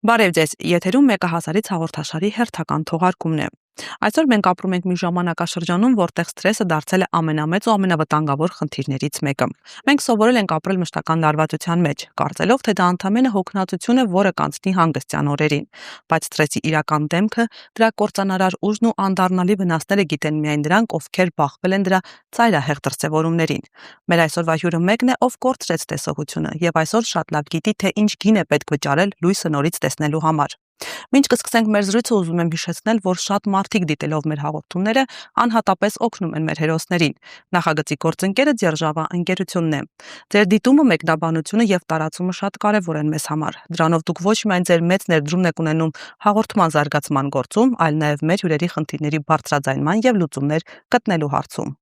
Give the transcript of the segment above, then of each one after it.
Բարև ձեզ, եթերում մեկը հազարից հաղորդաշարի հերթական թողարկումն է։ Այսօր մենք ապրում ենք մի ժամանակաշրջանում, որտեղ սթրեսը դարձել է ամենամեծ ու ամենավտանգավոր խնդիրներից մեկը։ Մենք սովորել ենք ապրել մշտական լարվածության մեջ, կարծելով, թե դա ընդամենը հոգնածություն է, որը կանցնի հանգստյան օրերին։ Բայց սթրեսի իրական դեմքը, դրա կործանարար ուժն ու անդառնալի վնասները գիտեն միայն նրանք, ովքեր բախվել են դրա ծայրահեղ դրսևորումներին։ Մեր այսօրվա հյուրը մեկն է, ով կորցրեց տեսողությունը եւ այսօր շատ լավ գիտի, թե ինչ գին է պետք վճարել լույսը նորից տեսնելու համար։ Մինչ կսկսենք մեր զրույցը, ուզում եմ հիշեցնել, որ շատ մարդիկ դիտելով մեր հաղորդումները անհատապես օգնում են մեր հերոսներին։ Նախագծի գործընկերը Ձերժավա ընկերությունն է։ Ձեր դիտումը, մեկնաբանությունը եւ տարածումը շատ կարեւոր են մեզ համար։ Դրանով դուք ոչ միայն ձեր մեծ ներդրումն եք ունենում հաղորդման զարգացման գործում, այլ նաեւ մեր հյուրերի խնդիրների բարձրաձայնման եւ լուծումներ գտնելու հարցում։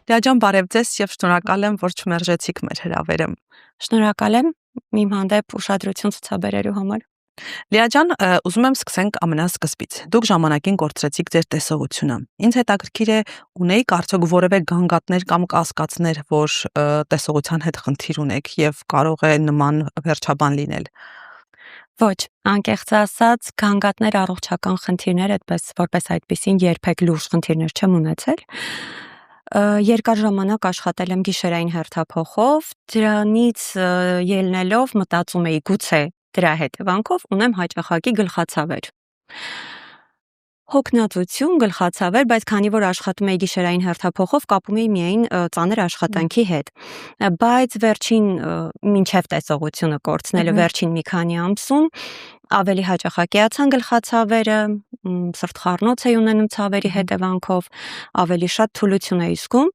Լիաջան, բարև ձեզ եւ շնորհակալ եմ, որ չմերժեցիք մեր հրավերը։ Շնորհակալ եմ իմ հանդեպ ուշադրություն ցուցաբերելու համար։ Լիաջան, ուզում եմ սկսենք ամենասկզբից։ Դուք ժամանակին կորցրեցիք ձեր տեսողությունը։ Ինձ հետաքրքիր է, ունեիք արդյոք որևէ գանգատներ կամ կասկածներ, որ տեսողության հետ խնդիր ունեք եւ կարող է նման վերջաբան լինել։ Ոչ, անկեղծ ասած, գանգատներ առողջական խնդիրներ, այդպես որպես այդպեսին երբեք լուրջ խնդիրներ չեմ ունեցել։ Երկար ժամանակ աշխատել եմ գիշերային հերթափոխով, դրանից ելնելով մտածում էի գուցե դրա հետևանքով ունեմ հաճախակի գլխացավեր։ Հոգնածություն, գլխացավեր, բայց քանի որ աշխատում էի գիշերային հերթափոխով, կապում էի միայն ծանր աշխատանքի հետ։ Բայց վերջին մինչև տեսողությունը կորցնելը վերջին մի քանի ամսում ավելի հաճախակիացան գլխացավերը, սրտխառնոց էի ունենում ցավերի հետևանքով, ավելի շատ թուլություն էի զգում,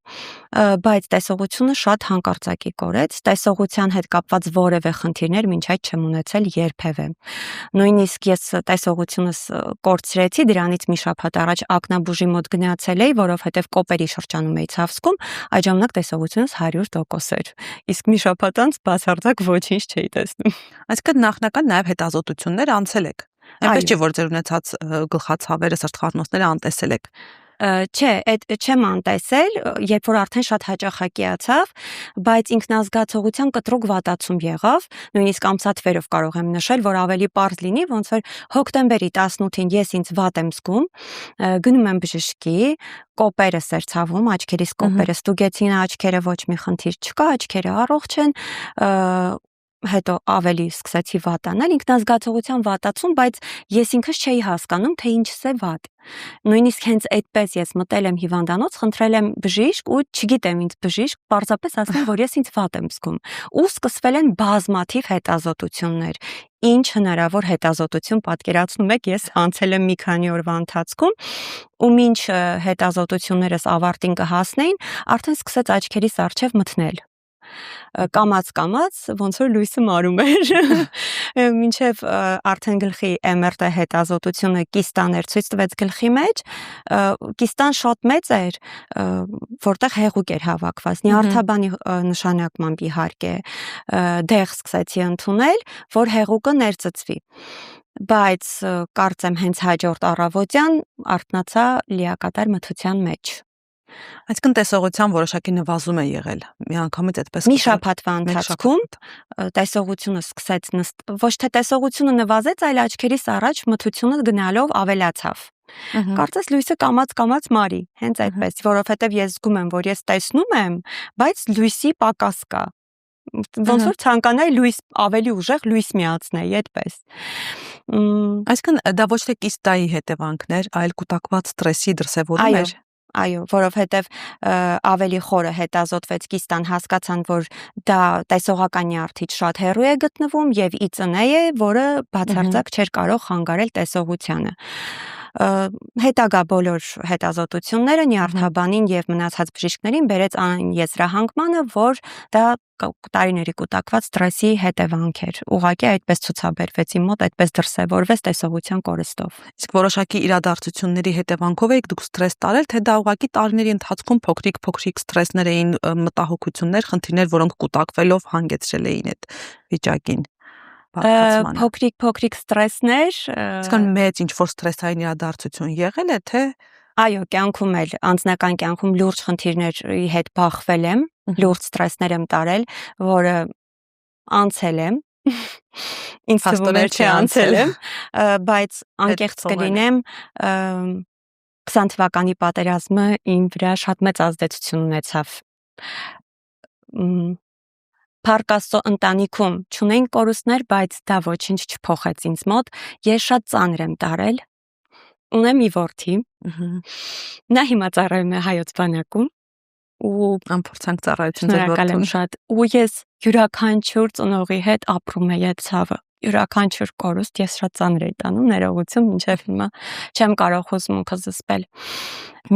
բայց տեսողությունը շատ հանկարծակի կորեց, տեսողության հետ կապված որևէ խնդիրներ մինչ այդ չեմ ունեցել երբևէ։ Նույնիսկ ես տեսողությունս կորցրեցի, դրանից մի շաբաթ առաջ ակնաբուժի մոտ գնացել էի, որովհետև կոպերի շրջանում էի ցավ զգում, այդ ժամանակ տեսողությունս 100% էր։ Իսկ մի շաբաթ անց բացարձակ ոչինչ չէի տեսնում։ Այսինքն նախնական նաև հետազոտություններ անցել եք։ Այնպես չէ, որ ձեր ունեցած գլխացավերը, սրտխառնոցները անտեսել եք։ Չէ, այդ չեմ անտեսել, երբ որ արդեն շատ հաճախակիացավ, բայց ինքնազգացողության կտրուկ վատացում եղավ, նույնիսկ ամսաթվերով կարող եմ նշել, որ ավելի պարզ լինի, ոնց որ հոկտեմբերի 18-ին ես ինձ վատ եմ զգում, գնում եմ բժշկի, կոպերս էր ցավում, աչքերիս կոպերը ստուգեցին, աչքերը ոչ մի խնդիր չկա, աչքերը առողջ են, հետո ավելի սկսեցի վատանալ, ինքնազգացողության վատացում, բայց ես ինքս չէի հասկանում, թե ինչս է վատ։ Նույնիսկ հենց այդպես ես մտել եմ հիվանդանոց, խնդրել եմ բժիշկ ու չգիտեմ ինձ բժիշկ, պարզապես ասել, որ ես ինձ վատ եմ զգում։ Ու սկսվել են բազմաթիվ հետազոտություններ։ Ինչ հնարավոր հետազոտություն պատկերացնում եք, ես անցել եմ մի քանի օրվա ընթացքում, ու մինչ հետազոտություններս ավարտին կհասնեին, արդեն սկսեց աչքերիս առջև մթնել։ Կամաց ոնց որ լույսը մարում էր մինչև արդեն գլխի MRT հետազոտությունը կիստաներ ցույց տվեց գլխի մեջ, կիստան շատ մեծ էր, որտեղ հեղուկ էր հավաքված, նյարդաբանի նշանակմամբ իհարկե, դեղ սկսեցի ընդունել, որ հեղուկը ներծծվի, բայց կարծեմ հենց հաջորդ առավոտյան արթնացա լիակատար մթության մեջ։ Այսինքն տեսողության որոշակի նվազում է եղել։ Միանգամից այդպես մի շաբաթվա ընթացքում տեսողությունը սկսեց ոչ թե տեսողությունը նվազեց, այլ աչքերիս առաջ մթությունը գնալով ավելացավ։ Կարծես լույսը կամաց մարի, հենց այդպես, որովհետև ես զգում եմ, որ ես տեսնում եմ, բայց լույսի պակաս կա։ Ոնց որ ցանկանայի լույս ավելի ուժեղ լույս միացնեի, այդպես։ Այսինքն դա ոչ թե կիստայի հետևանքներ, այլ կուտակված սթրեսի դրսևորում էր։ Այո, որովհետև ավելի խորը հետազոտվեց կիստան, հասկացան, որ դա տեսողական նյարդից շատ հեռու է գտնվում եւ իծնե է, որը բացարձակ չէր կարող խանգարել տեսողությանը։ Հետագա բոլոր հետազոտությունները նյարդաբանին եւ մնացած բժիշկներին բերեց այն եզրահանգմանը, որ դա տարիների կուտակված սթրեսի հետևանք էր։ Ուղղակի այդպես ցուցաբերվեց իմ մոտ, այդպես դրսևորվեց տեսողության կորստով։ Իսկ որոշակի իրադարձությունների հետևանքով եք դուք սթրես տարել, թե դա ուղղակի տարիների ընթացքում փոքրիկ սթրեսներ էին, մտահոգություններ, խնդիրներ, որոնք կուտակվելով հանգեցրել էին այդ վիճակին։ Փոքրիկ սթրեսներ, Իսկական մեծ ինչ որ սթրեսային իրադարձություն եղել է, թե Այո, կյանքում էլ, անձնական կյանքում լուրջ խնդիրների հետ բախվել եմ, լուրջ ստրեսներ եմ տարել, որը անցել եմ։ Ինձ թվում է, թե անցել եմ, բայց անկեղծ կլինեմ, 20 թվականի պատերազմը իմ վրա շատ մեծ ազդեցություն ունեցավ։ Փառք Աստծո ընտանիքում չունեին կորուստներ, բայց դա ոչինչ չփոխեց ինձ մոտ։ Ես շատ ծանր եմ տարել։ Ունեմ մի որդի։ Նա հիմա ծառայում է Հայոց բանակում ու Ամփորձանք ծառայություն ձեր շնորհակալ եմ որդուն։ շատ։ Ու ես յուրաքանչյուր ծնողի հետ ապրում եմ այդ ցավը։ Յուրաքանչյուր կորուստ ես շատ ծանր եմ տանում, ներողություն, մինչև հիմա չեմ կարող հուսմունքը զսպել։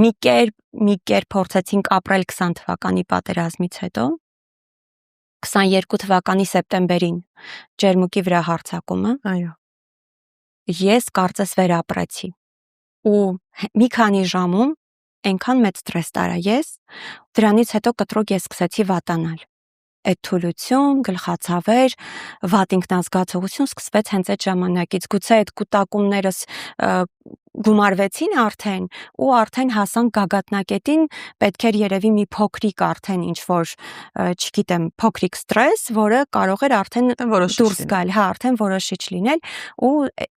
Մի կերպ փորձեցինք ապրել 20 թվականի պատերազմից հետո 22 թվականի սեպտեմբերին Ջերմուկի վրա հարձակումը, Այո։ ես կարծես վերապրեցի։ Ու մի քանի ժամում այնքան մեծ ստրես տարա ես, դրանից հետո կտրուկ ես սկսեցի վատանալ։ Այդ թուլություն, գլխացավեր, վատ ինքնազգացողություն սկսվեց հենց այդ ժամանակից։ Գուցե այդ կուտակումներս գումարվեցին արդեն ու արդեն հասան գագաթնակետին, պետք էր երևի մի փոքրիկ արդեն ինչ որ, չգիտեմ, փոքրիկ ստրես, որը կարող էր արդեն դուրս գալ, հա, արդեն որոշիչ լինել ու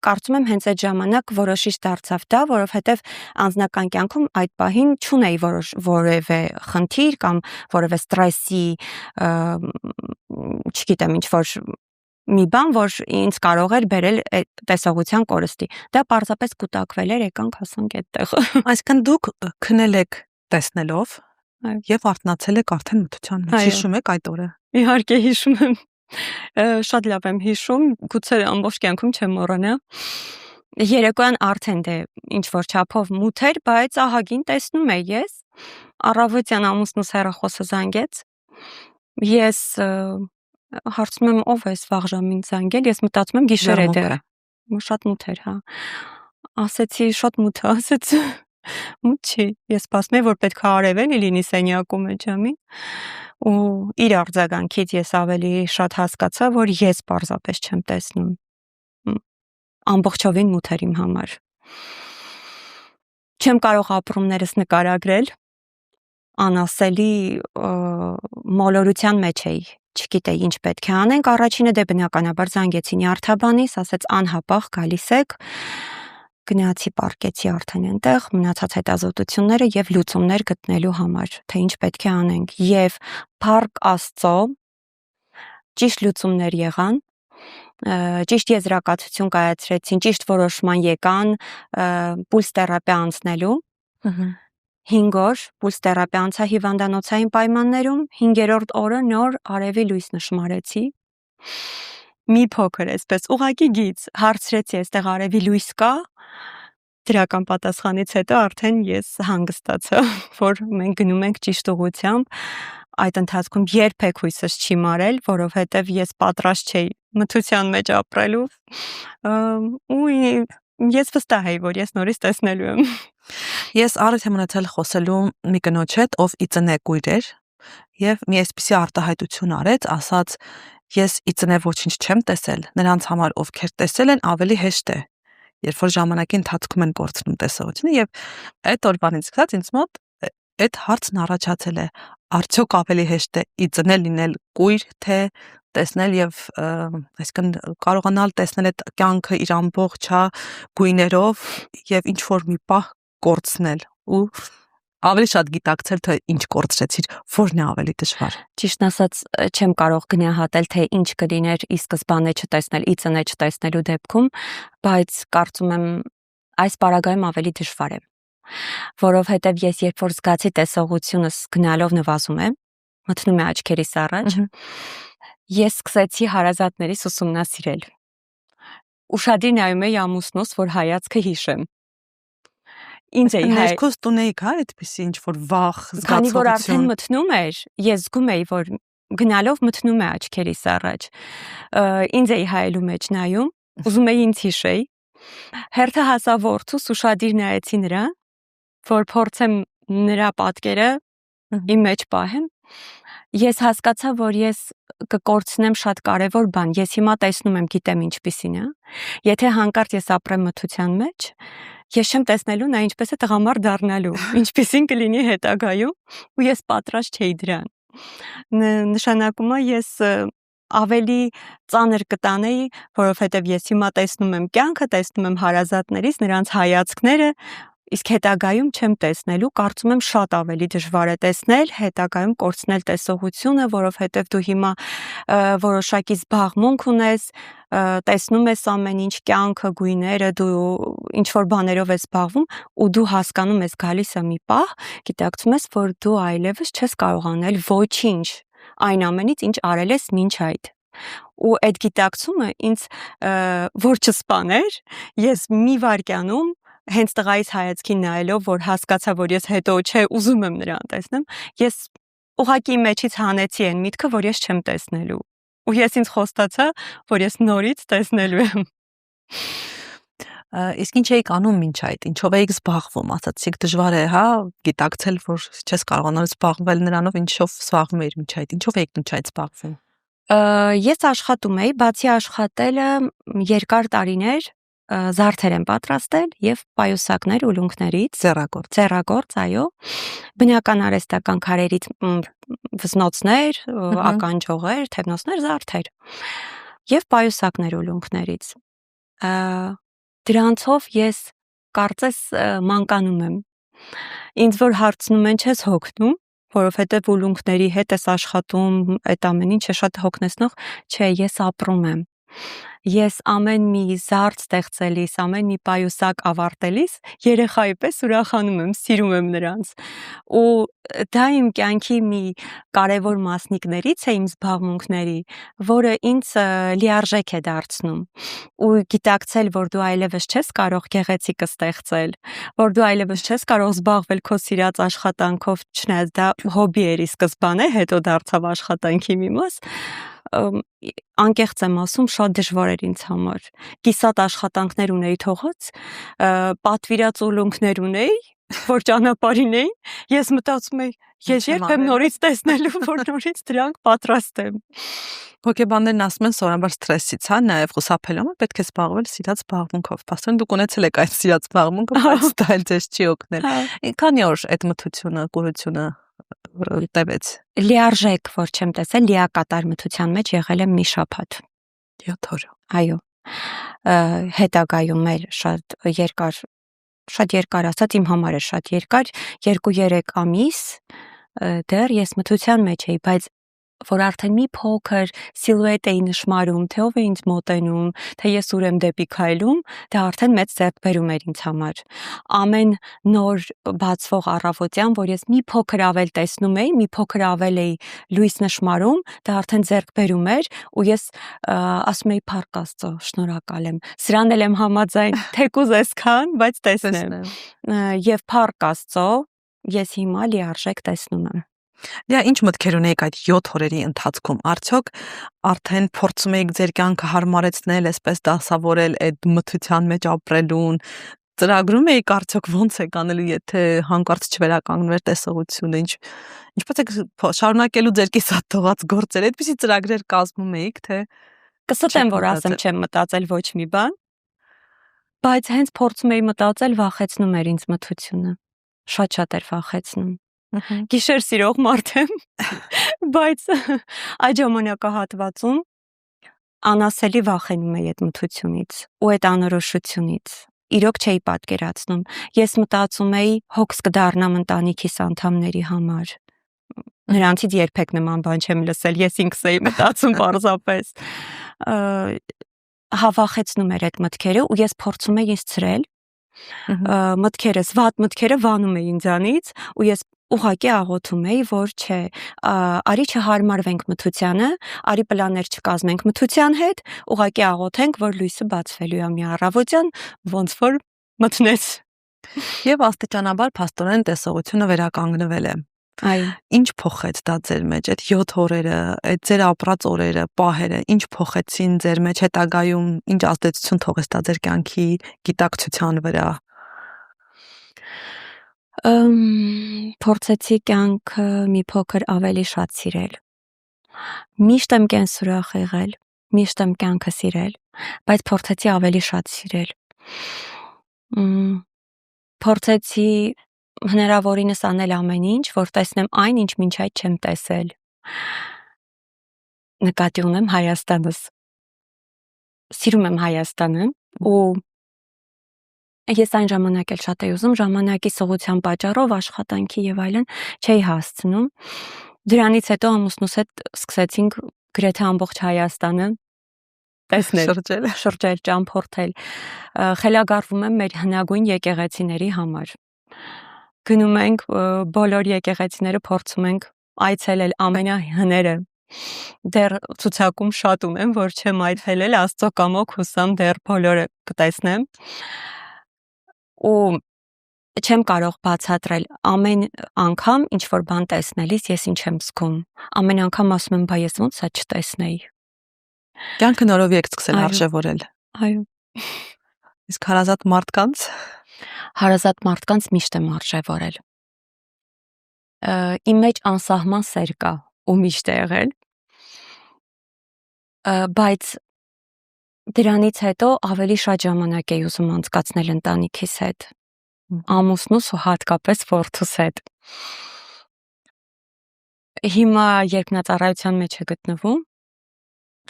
կարծում եմ հենց այդ ժամանակ որոշիչ դարձավ դա, որովհետև անձնական կյանքում այդ պահին չունեի որևէ խնդիր կամ որևէ ստրեսի, չգիտեմ, ինչ որ մի բան, որ ինձ կարող էր բերել տեսողության կորստի։ Դա պարզապես կուտակվել էր, եկանք հասանք այդտեղ։ Այսինքն դուք քնել եք տեսնելով եւ արթնացել եք արդեն մթության մեջ։ Հիշում եք այդ օրը։ Իհարկե հիշում եմ։ Շատ լավ եմ հիշում, գուցե ամբողջ կյանքում չեմ մոռանա։ Երեկոյան արդեն դե ինչ որ չափով մութ էր, բայց ահագին տեսնում էի ես։ Առավոտյան ամուսնուս հեռախոսը զանգեց։ Ես հարցնում եմ ով է այս վաղ ժամին զանգել, ես մտածում եմ գիշեր է դեռ։ Շատ մութ էր, հա։ Ասեցի շատ մութ է, ասեց մութ չի։ Ես սպասում եմ որ պետք է արևել լինի սենյակում այդ ժամին։ Ու իր արձագանքից ես ավելի շատ հասկացա, որ ես պարզապես չեմ տեսնում։ Ամբողջովին մութ էր իմ համար։ Չեմ կարող ապրումներս նկարագրել։ Անասելի մոլորության մեջ էի։ Չգիտեի ինչ պետք է անենք, առաջինը դե բնականաբար զանգեցի նյարդաբանիս, ասեց անհապաղ գալիս եք։ Գնացի պարկեցի արդեն այնտեղ, մնացած հետազոտությունները եւ լուծումներ գտնելու համար, թե ինչ պետք է անենք։ Եվ փառք Աստծո, ճիշտ լուծումներ եղան, ճիշտ եզրակացություն կայացրեցին, ճիշտ որոշման եկան պուլս թերապիա անցնելու։ 5 օր պուլս թերապիա անցա հիվանդանոցային պայմաններում, 5-րդ օրը նոր արևի լույս նշմարեցի։ Մի փոքր էսպես ուղակի գից հարցրեցի, այստեղ արևի լույս կա։ Դրական պատասխանից հետո արդեն ես հանգստացա, որ մենք գնում ենք ճիշտ ուղղությամբ։ Այդ ընթացքում երբեք հույսս չի մարել, որովհետև ես պատրաստ չէի մթության մեջ ապրելու։ Ու ես վստահ էի, որ ես նորից տեսնելու եմ։ Ես առիթ եմ ունեցել խոսելու մի կնոջ հետ, ով իծնե կույր էր եւ մի այսպիսի արտահայտություն արեց, ասաց ես իծնե ոչինչ չեմ տեսել, նրանց համար ովքեր տեսել են ավելի հեշտ է, երբ որ ժամանակի ընթացքում են կորցնում տեսողությունը եւ այդ օրվանից սկսած ինձ մոտ այդ հարցն առաջացել է, արդյոք ավելի հեշտ է իծնել լինել կույր, թե տեսնել եւ այսինքն կարողանալ տեսնել այդ կյանքը իր ամբողջ գույներով եւ ինչ որ մի պահ կորցնել ու ավելի շատ գիտակցել թե ինչ կորցրեցիր, որն է ավելի դժվար։ Ճիշտն ասած, չեմ կարող գնահատել թե ինչ կլիներ ի սկզբանե չտեսնել, իծնե չտեսնելու դեպքում, բայց կարծում եմ այս պարագայում ավելի դժվար է։ Որովհետև ես երբ որ զգացի տեսողությունս գնալով նվազում է, մտնում է աչքերիս առաջ, ես սկսեցի հարազատներիս ուսումնասիրել։ Ուշադիր նայում էի ամուսնուս, որ հայացքը հիշեմ։ Ինձ էի ներքուս տունեիք, հա, այդպեսի ինչ որ վախ զգացողություն։ Քանի որ արդեն մտնում էր, ես զգում էի, որ գնալով մտնում է աչքերիս առաջ։ Ինձ էի հայելու մեջ նայում, ուզում էի ինձ հիշեի։ Հերթը հասավ որդուս, ուշադիր նայեցի նրան, որ փորձեմ նրա պատկերը իմ մեջ պահեմ Ես հասկացա, որ ես կկորցնեմ շատ կարևոր բան։ Ես հիմա տեսնում եմ, գիտեմ ինչպիսին է։ Եթե հանկարծ ես ապրեմ մթության մեջ, ես չեմ տեսնելու նա ինչպես է տղամարդ դառնալու, ինչպիսին կլինի հետագայում, ու ես պատրաստ չէի դրան։ Նշանակում է ես ավելի ծանր կտանեի, որովհետև ես հիմա տեսնում եմ կյանքը, տեսնում եմ հարազատներից, նրանց հայացքները, իսկ հետագայում չեմ տեսնելու, կարծում եմ շատ ավելի դժվար է տեսնել, հետագայում կորցնել տեսողությունը, որովհետև դու հիմա որոշակի զբաղմունք ունես, տեսնում ես ամեն ինչ, կյանքը, գույները, դու ինչ որ բաներով ես զբաղվում ու դու հասկանում ես, գալիս է մի պահ, գիտակցում ես, որ դու այլևս չես կարող անել ոչինչ այն ամենից, ինչ արել ես մինչ այդ։ Ու այդ գիտակցումը ինձ որ չսպաներ, ես մի վայրկյանում հենց տղայիս հայացքին նայելով, որ հասկացա, որ ես հետո չէ ուզում եմ նրան տեսնեմ, ես ուղղակի մեջից հանեցի այն միտքը, որ ես չեմ տեսնելու։ Ու ես ինձ խոստացա, որ ես նորից տեսնելու եմ։ Իսկ ինչ էիք անում մինչ այդ, ինչով էիք զբաղվում, ասացիք դժվար է, հա, գիտակցել, որ չես կարողանալ զբաղվել նրանով, ինչով զբաղվում էիր մինչ այդ, ինչով էիք մինչ այդ զբաղվում։ Ես աշխատում էի, բացի աշխատելը երկար տարիներ զարդեր եմ պատրաստել եւ պայուսակներ ուլունքներից, ձեռագործ, այո, բնական արհեստական քարերից վզնոցներ, ականջողեր, թևնոցներ, զարդեր եւ պայուսակներ ուլունքներից։ Դրանցով ես կարծես մանկանում եմ։ Ինձ որ հարցնում են, չես հոգնում, որովհետեւ ուլունքների հետ ես աշխատում, այդ ամեն ինչը շատ հոգնեցնող, չէ, ես ապրում եմ։ Ես ամեն մի զարդ ստեղծելիս, ամեն մի պայուսակ ավարտելիս երեխայի պես ուրախանում եմ, սիրում եմ նրանց։ Ու դա իմ կյանքի մի կարևոր մասնիկներից է իմ զբաղմունքների, որը ինձ լիարժեք է դարձնում։ Ու գիտակցել, որ դու այլևս չես կարող գեղեցիկը ստեղծել, որ դու այլևս չես կարող զբաղվել քո սիրած աշխատանքով, չնայած դա հոբի էր ի սկզբանե, հետո դարձավ աշխատանքի մի մաս, անկեղծ եմ ասում, շատ դժվար էր ինձ համար։ Կիսատ աշխատանքներ ունեի թողած, պատվիրած ուլունքներ ունեի, որ ճանապարհին էին, ես մտածում էի, ես երբ եմ նորից տեսնելու, որ նորից դրանք պատրաստ եմ։ Հոգեբաններն ասում են սովորաբար սթրեսից, հա, նաև խուսափելու համար պետք է զբաղվել սիրած զբաղմունքով։ Պաստորեն դուք ունեցել եք այդ սիրած զբաղմունքը, բայց դա էլ ձեզ չի օգնել։ Քանի օր այդ մթությունը, կուրությունը տևեց։ Լիարժեք, որ չեմ տեսել, լիակատար մթության մեջ եղել եմ մի շաբաթ։ 7 օր։ Այո։ Հետագայում էլ շատ երկար ասած իմ համար է շատ երկար, 2-3 ամիս դեռ ես մթության մեջ էի, բայց որ արդեն մի փոքր սիլուետ էի նշмарում, թե ով է ինձ մոտենում, թե ես ուր եմ դեպի քայլում, դա արդեն մեծ ձեռքբերում էր ինձ համար։ Ամեն նոր բացվող առավոտյան, որ ես մի փոքր ավել տեսնում էի, մի փոքր ավել էի լույս նշмарում, դա արդեն ձեռքբերում էր, ու ես ասում էի փառք Աստծո, շնորհակալ եմ։ Սրան էլ եմ համաձայն, թեկուզ այսքան, բայց տեսնեմ։ Եվ փառք Աստծո, ես հիմա լիարժեք տեսնում եմ։ Դե ինչ մտքեր ունեիք այդ 7 օրերի ընթացքում։ Արդյոք արդեն փորձում եք ձեր կյանքը հարմարեցնել, այսպես դասավորել այդ մթության մեջ ապրելուն, ծրագրում եք արդյոք ոնց եք անելու, եթե հանկարծ չվերականգնվեր տեսողությունը, ինչպես եք շարունակելու ձեր կիսատ թողած գործերը, այդպիսի ծրագրեր կազմում եք, թե կստեմ, որ ասեմ չեմ մտածել ոչ մի բան, բայց հենց փորձում էի մտածել, վախեցնում էր ինձ մթությունը, շատ էր վախեցնում։ Գիշեր սիրող մարդ եմ, բայց այդ ժամանակահատվածում անասելի վախենում էի այդ մթությունից ու այդ անորոշությունից։ Իրոք չէի պատկերացնում։ Ես մտածում էի հոգս կդառնամ ընտանիքիս անդամների համար։ Նրանցից երբեք նման բան չեմ լսել, ես ինքս էի մտածում պարզապես։ Հավախեցնում էր այդ մտքերը ու ես փորձում էի ինձ ցրել։ Մտքերս, վատ մտքերը վանում էի ինձանից ու ես ուղղակի աղոթում էի, որ չէ, արի չհարմարվենք մթությանը, արի պլաններ չկազմենք մթության հետ, ուղղակի աղոթենք, որ լույսը բացվելու է մի առավոտյան, ոնց որ մտնեց։ Եվ աստիճանաբար փաստորեն տեսողությունը վերականգնվել է։ Այո։ Ինչ փոխեց դա ձեր մեջ, այդ 7 օրերը, այդ ձեր ապրած օրերը, պահերը, ինչ փոխեցին ձեր մեջ հետագայում, ինչ ազդեցություն թողեց դա ձեր կյանքի գիտակցության վրա։ Փորձեցի կյանքը մի փոքր ավելի շատ սիրել, Միշտ եմ կենսուրախ եղել, միշտ եմ կյանքը սիրել, բայց փորձեցի ավելի շատ սիրել։ Փորձեցի հնարավորինս անել ամեն ինչ, որ տեսնեմ այն, ինչ մինչ այդ չեմ տեսել։ Նկատի ունեմ Հայաստանս։ Սիրում եմ Հայաստանը ու ես այն ժամանակ էլ շատ էի ուզում, ժամանակի սողության պատճառով, աշխատանքի եւ այլն չէի հասցնում։ Դրանից հետո ամուսնուս հետ սկսեցինք գրեթե ամբողջ Հայաստանը տեսնել, շրջել, ճամփորդել։ Խելագարվում եմ մեր հնագույն եկեղեցիների համար։ Գնում ենք բոլոր եկեղեցիները, փորձում ենք այցելել ամենահները։ Դեռ ցուցակում շատ ունեմ, որ չեմ այցելել, Աստծո կամոք հուսամ դեռ բոլորը կտեսնեմ։ Ու չեմ կարող բացատրել ամեն անգամ ինչ որ բան տեսնելիս ես ինչ եմ զգում։ Ամեն անգամ ասում եմ, բայ ես ոնց է չտեսնեի։ Կյանքը նորովի եք սկսել արժևորել։ Այո։ Իսկ հարազատ մարդկանց միշտ եմ արժևորել։ Իմ մեջ անսահման սեր կա ու միշտ է եղել։ Բայց դրանից հետո ավելի շատ ժամանակ էի ուզում անցկացնել ընտանիքիս հետ, ամուսնուս ու հատկապես որդուս հետ։ Հիմա երբ նա ծառայության մեջ է գտնվում,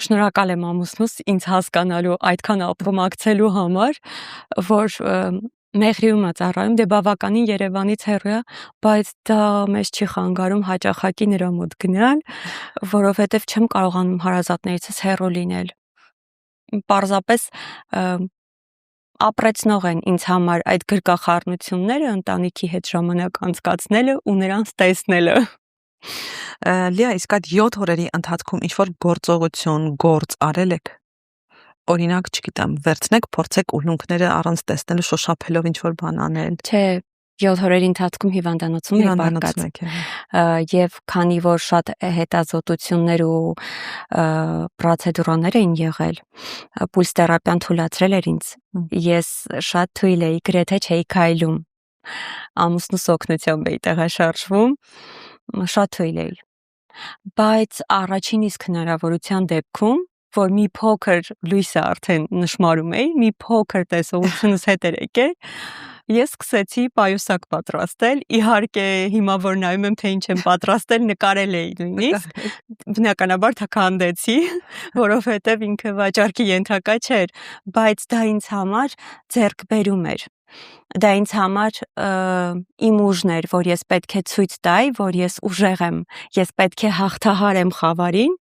շնորհակալ եմ ամուսնուս ինձ հասկանալու, այդքան ապրումակցելու համար, որ Մեղրիում է ծառայում, դե բավականին Երևանից հեռու է, բայց դա մեզ չի խանգարում հաճախակի նրա մոտ գնալ, որովհետև չեմ կարողանում հարազատներիցս հեռու լինել։ Պարզապես ապրեցնող են ինձ համար այդ գրկախառնությունները, ընտանիքի հետ ժամանակ անցկացնելը ու նրանց տեսնելը։ Լիա, իսկ այդ 7 օրերի ընթացքում ինչ-որ գործողություն, գործ արել եք։ Օրինակ, չգիտեմ, վերցնեք, փորձեք ուլունքները առանց տեսնելու շոշափելով ինչ-որ բան անել։ Չէ, 7 օրերի ընթացքում հիվանդանոցում էի բարկած։ Եվ քանի որ շատ հետազոտություններ ու պրոցեդուրաներ էին եղել, պուլս թերապիան թույլատրել էր ինձ։ Ես շատ թույլ էի, գրեթե չէի քայլում։ Ամուսնուս օգնությամբ էի տեղաշարժվում, շատ թույլ էի։ Բայց առաջին իսկ հնարավորության դեպքում, որ մի փոքր լույսը արդեն նշмарում էի, մի փոքր տեսողությունս հետ էր եկել, ես սկսեցի պայուսակ պատրաստել։ Իհարկե, հիմա որ նայում եմ, թե ինչ եմ պատրաստել, նկարել էի նույնիսկ։ Բնականաբար թաքանդեցի, որովհետև ինքը վաճառքի ենթակա չէր, բայց դա ինձ համար ձեռքբերում էր։ Դա ինձ համար իմ ուժն էր, որ ես պետք է ցույց տայի, որ ես ուժեղ եմ, ես պետք է հաղթահարեմ խավարին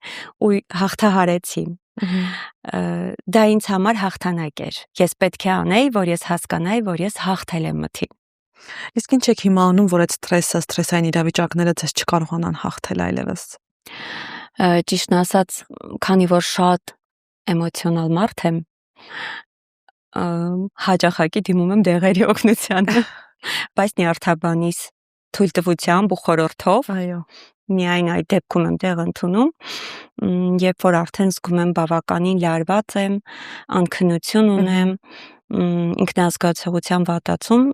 ու հաղթահարեցի։ Դա ինձ համար հաղթանակ էր։ Ես պետք է անեի, որ ես հասկանայի, որ ես հաղթել եմ մթին։ Իսկ ինչ եք հիմա անում, որ այդ սթրեսային իրավիճակները ձեզ չկարողանան հաղթել այլևս։ Ճիշտն ասած, քանի որ շատ էմոցիոնալ մարդ եմ, հաճախակի դիմում եմ դեղերի օգնությանը, բայց նյարդաբանիս թույլտվությամբ ու խորհրդով, այո, միայն այդ դեպքում եմ տեղ ընդունում, երբ որ արդեն զգում եմ բավականին լարված եմ, անքնություն ունեմ, ինքնազգացողության վատացում,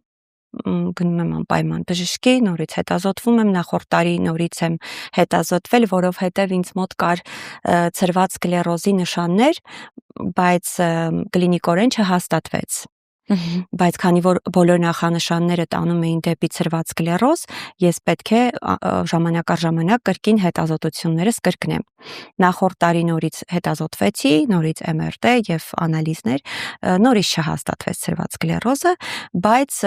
գնում եմ անպայման բժշկի, նորից հետազոտվում եմ, նախորդ տարի նորից եմ հետազոտվել, որովհետև ինձ մոտ կար ցրված սկլերոզի նշաններ, բայց կլինիկորեն չհաստատվեց։ Բայց քանի որ բոլոր նախանշանները տանում էին դեպի ցրված սկլերոզ, ես պետք է ժամանակ առ ժամանակ կրկին հետազոտություններս կրկնեմ։ Նախորդ տարի նորից հետազոտվեցի, նորից MRT եւ անալիզներ, նորից չհաստատվեց ցրված սկլերոզը, բայց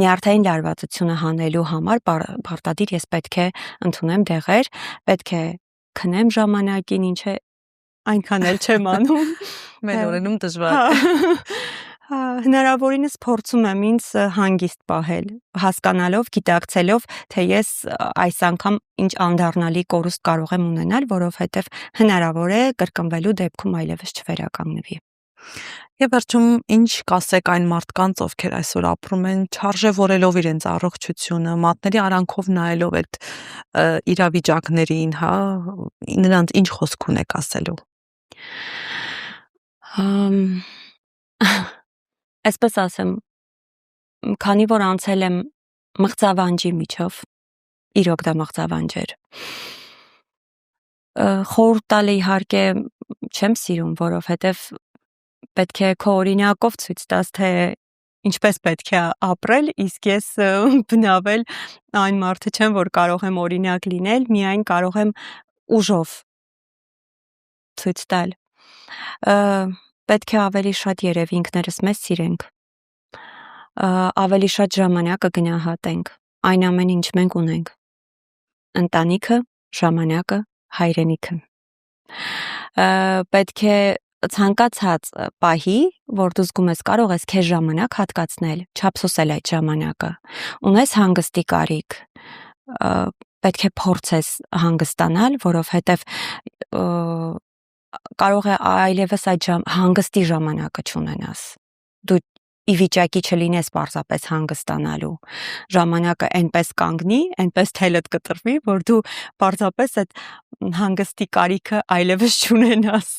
նյարդային լարվածությունը հանելու համար պարտադիր ես պետք է ընդունեմ դեղեր, պետք է քնեմ ժամանակին, ինչը այնքան էլ չեմ անում։ Մեր օրերում դժվար։ Հնարավորինս փորձում եմ ինձ հանգիստ պահել, հասկանալով, գիտակցելով, թե ես այս անգամ ինչ անդառնալի կորուստ կարող եմ ունենալ, որովհետև հնարավոր է կրկնվելու դեպքում այլևս չվերականգնվի։ Եվ վերջում ինչ կասեք այն մարդկանց, ովքեր այսօր ապրում են չարժևորելով իրենց առողջությունը, մատների արանքով նայելով այդ իրավիճակներին, հա, նրանց ինչ խոսք ունեք ասելու։ Այսպես ասեմ, քանի որ անցել եմ մղձավանջի միջով, իրոք դա մղձավանջ էր, խորհուրդ տալը իհարկե չեմ սիրում, որովհետև պետք է քո օրինակով ցույց տաս, թե ինչպես պետք է ապրել, իսկ ես բնավել այն մարդը չեմ, որ կարող եմ օրինակ լինել, միայն կարող եմ ուժով ցույց տալ։ Պետք է ավելի շատ երևի ինքներս մեզ սիրենք, ավելի շատ ժամանակը գնահատենք, այն ամենը, ինչ մենք ունենք, ընտանիքը, ժամանակը, հայրենիքը։ Պետք է ցանկացած պահի, որ դու զգում ես կարող ես քեզ ժամանակ հատկացնել, չափսոսել այդ ժամանակը, ունես հանգստի կարիք, պետք է փորձես հանգստանալ, որովհետև կարող է այլևս այդ հանգստի ժամանակը չունենաս, դու ի վիճակի չլինես պարզապես հանգստանալու, ժամանակը այնպես կանգնի, այնպես թելդ կտրվի, որ դու պարզապես այդ հանգստի կարիքը այլևս չունենաս։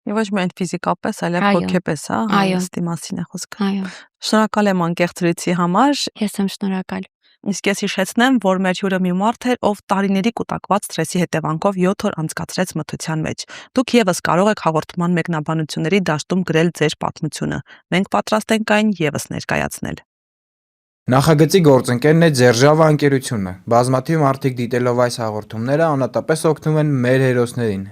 Եվ ոչ միայն ֆիզիկապես, այլև հոգեպես, հա, հանգստի մասին է խոսքը։ Այո։ Շնորհակալ եմ անկեղծ զրույցի համար։ Ես եմ շնորհակալ։ Իսկ ես հիշեցնեմ, որ մեր հյուրը մի մարդ էր, ով տարիների կուտակված սթրեսի հետևանքով 7 օր անցկացրեց մթության մեջ։ Դուք եւս կարող եք հաղորդման մեկնաբանությունների դաշտում գրել ձեր պատմությունը։ Մենք պատրաստ ենք այն եւս ներկայացնել։ Նախագծի գործընկերն է Ձերժավա ընկերությունը։ Բազմաթիվ մարդիկ դիտելով այս հաղորդումները անհատապես օգնում են մեր հերոսներին։